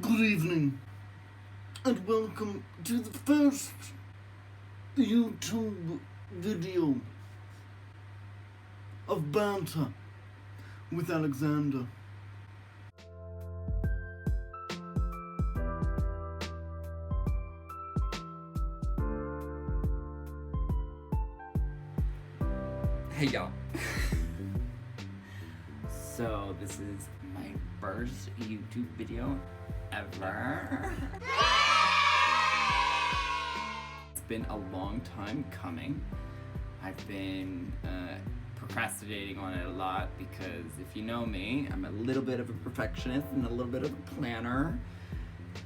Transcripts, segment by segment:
Good evening, and welcome to the first YouTube video of Banter with Alexander. Hey y'all. So this is my first YouTube video ever. It's been a long time coming. I've been procrastinating on it a lot because if you know me, I'm a little bit of a perfectionist and a little bit of a planner.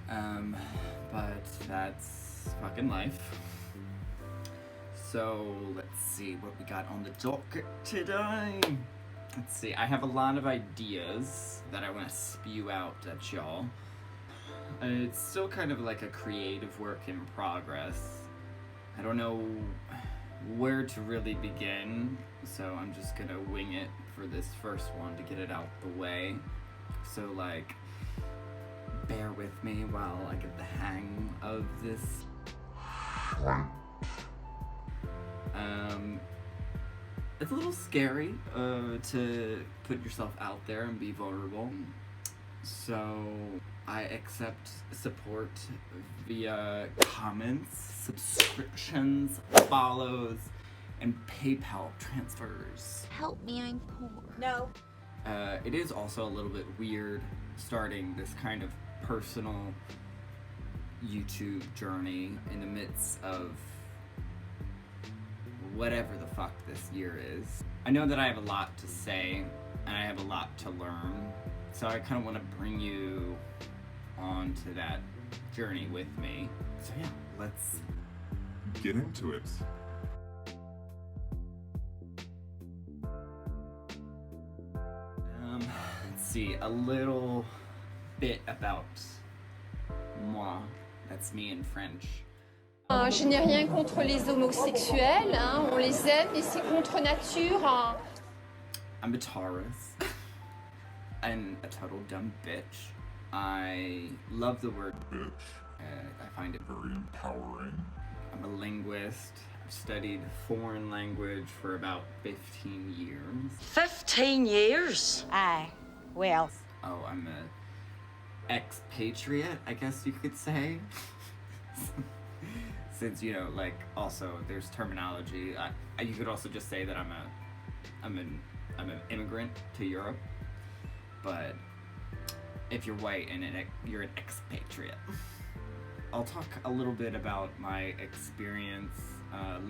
But that's fucking life. So let's see what we got on the docket today. Let's see, I have a lot of ideas that I want to spew out at y'all. It's still kind of like a creative work in progress. I don't know where to really begin, so I'm just gonna wing it for this first one to get it out the way. So like, bear with me while I get the hang of this. It's a little scary to put yourself out there and be vulnerable. So I accept support via comments, subscriptions, follows, and PayPal transfers. Help me, I'm poor. No. It is also a little bit weird starting this kind of personal YouTube journey in the midst of whatever the fuck this year is. I know that I have a lot to say and I have a lot to learn, so I kind of want to bring you on to that journey with me. So yeah, let's get into it. Let's see, a little bit about moi. That's me in French. Je n'ai rien contre les homosexuels, hein. On les aime, mais c'est contre nature. Hein. I'm a Taurus and a total dumb bitch. I love the word Bitch. I find it Very empowering. I'm a linguist. I've studied foreign language for about 15 years. 15 years? Aye, well. Oh, I'm a expatriate, I guess you could say. Since, you know, like, also there's terminology. You could also just say that I'm an immigrant to Europe. But if you're white and you're an expatriate. I'll talk a little bit about my experience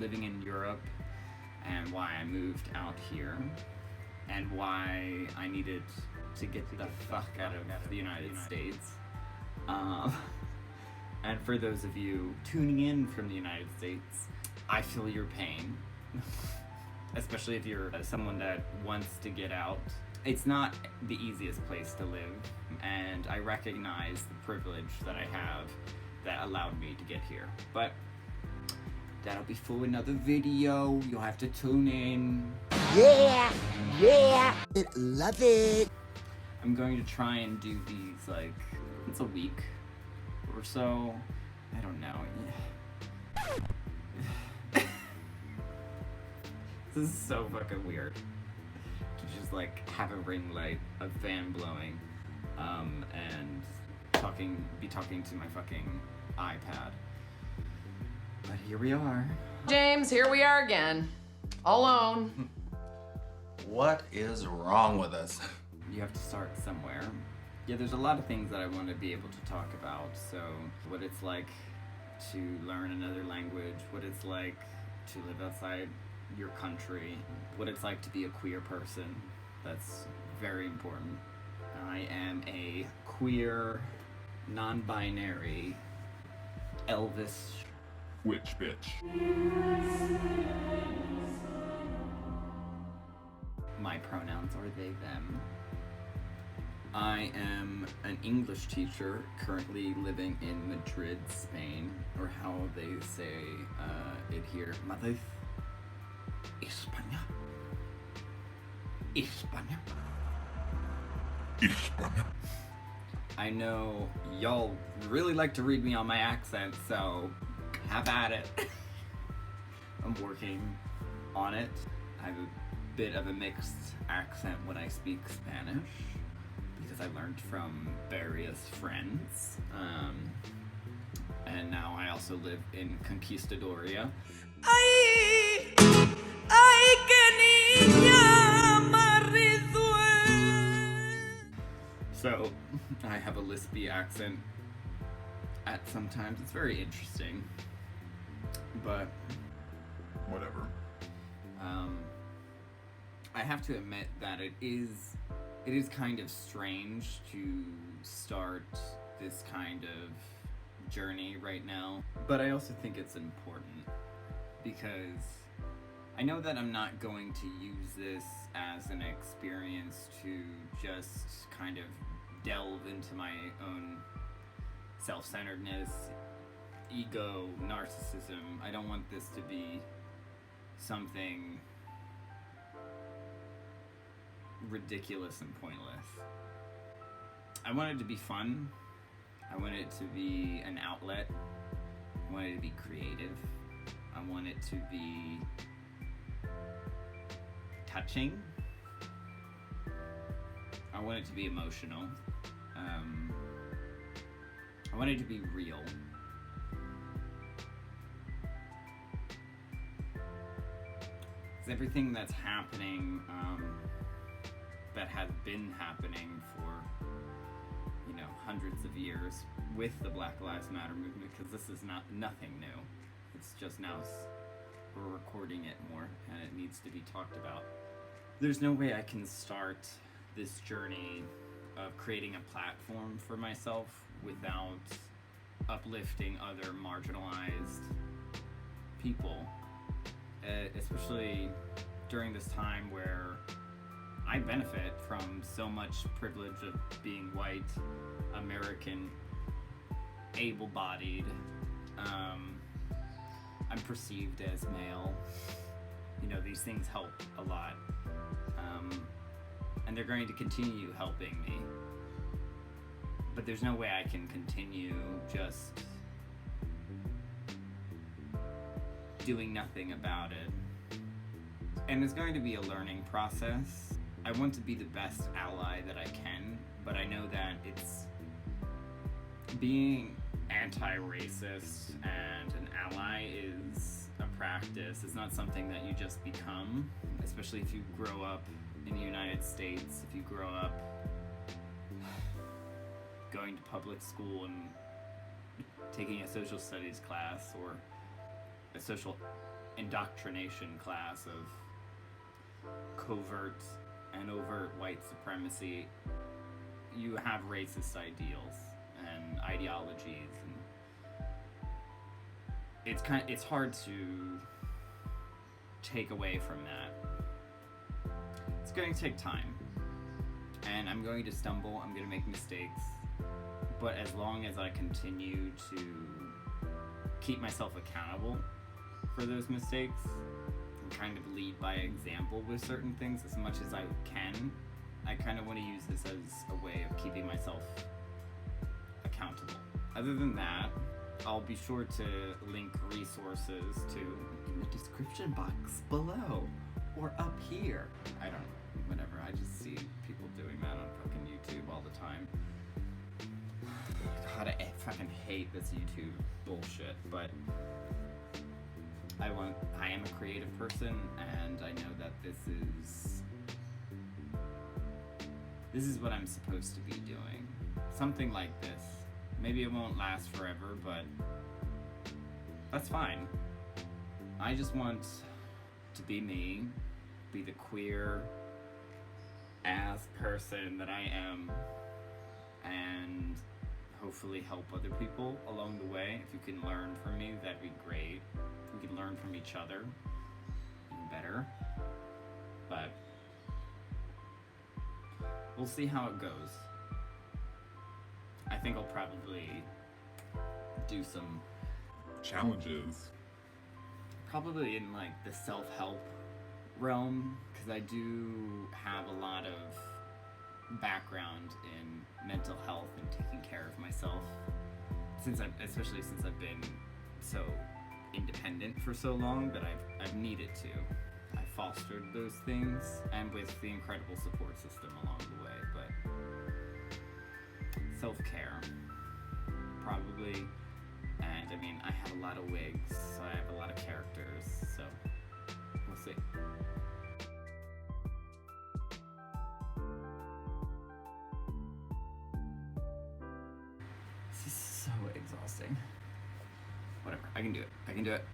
living in Europe and why I moved out here and why I needed to get the fuck out of the United States. And for those of you tuning in from the United States, I feel your pain, especially if you're someone that wants to get out. It's not the easiest place to live, and I recognize the privilege that I have that allowed me to get here. But that'll be for another video. You'll have to tune in. Yeah! Love it! I'm going to try and do these like once a week or so. I don't know. This is so fucking weird to just like have a ring light, a fan blowing, and be talking to my fucking iPad. But here we are. James, here we are again. Alone. What is wrong with us? You have to start somewhere. Yeah, there's a lot of things that I want to be able to talk about. So what it's like to learn another language, what it's like to live outside your country, what it's like to be a queer person. That's very important. I am a queer, non-binary Elvis. Which bitch? My pronouns are they, them. I am an English teacher currently living in Madrid, Spain, or how they say it here, Madrid, España. España. España. I know y'all really like to read me on my accent, so have at it. I'm working on it. I have a bit of a mixed accent when I speak Spanish because I learned from various friends. And now I also live in Conquistadoria. So I have a lispy accent at sometimes. It's very interesting, but Whatever. I have to admit that it is kind of strange to start this kind of journey right now, but I also think it's important because I know that I'm not going to use this as an experience to just kind of delve into my own self-centeredness, ego, narcissism. I don't want this to be something ridiculous and pointless. I want it to be fun. I want it to be an outlet. I want it to be creative. I want it to be touching. I want it to be emotional. I want it to be real. It's everything that's happening, that has been happening for, hundreds of years with the Black Lives Matter movement, because this is nothing new. It's just now we're recording it more, and it needs to be talked about. There's no way I can start this journey of creating a platform for myself without uplifting other marginalized people, especially during this time where I benefit from so much privilege of being white, American, able-bodied. I'm perceived as male. These things help a lot. And they're going to continue helping me. But there's no way I can continue just doing nothing about it. And it's going to be a learning process. I want to be the best ally that I can, but I know that it's being anti-racist and an ally is a practice. It's not something that you just become, especially if you grow up in the United States, if you grow up going to public school and taking a social studies class or a social indoctrination class of covert and overt white supremacy. You have racist ideals and ideologies, and it's hard to take away from that. It's going to take time, and I'm going to stumble, I'm going to make mistakes, but as long as I continue to keep myself accountable for those mistakes and kind of lead by example with certain things as much as I can, I kind of want to use this as a way of keeping myself accountable. Other than that, I'll be sure to link resources in the description box below or up here. I don't know, whatever. I just see people doing that on fucking YouTube all the time. God, I fucking hate this YouTube bullshit, but I am a creative person, and I know that this is what I'm supposed to be doing. Something like this. Maybe it won't last forever, but that's fine. I just want to be me, be the queer ass person that I am, and hopefully help other people along the way. If you can learn from me, that'd be great. If we can learn from each other, even better. But we'll see how it goes. I think I'll probably do some Challenges. probably in like the self-help realm, because I do have a lot of background in mental health and taking care of myself, especially since I've been so independent for so long, but I've needed to. I fostered those things, and with the incredible support system along the way, but self-care, probably. And I mean, I have a lot of wigs, so I have a lot of characters, so we'll see. This is so exhausting. Whatever, I can do it.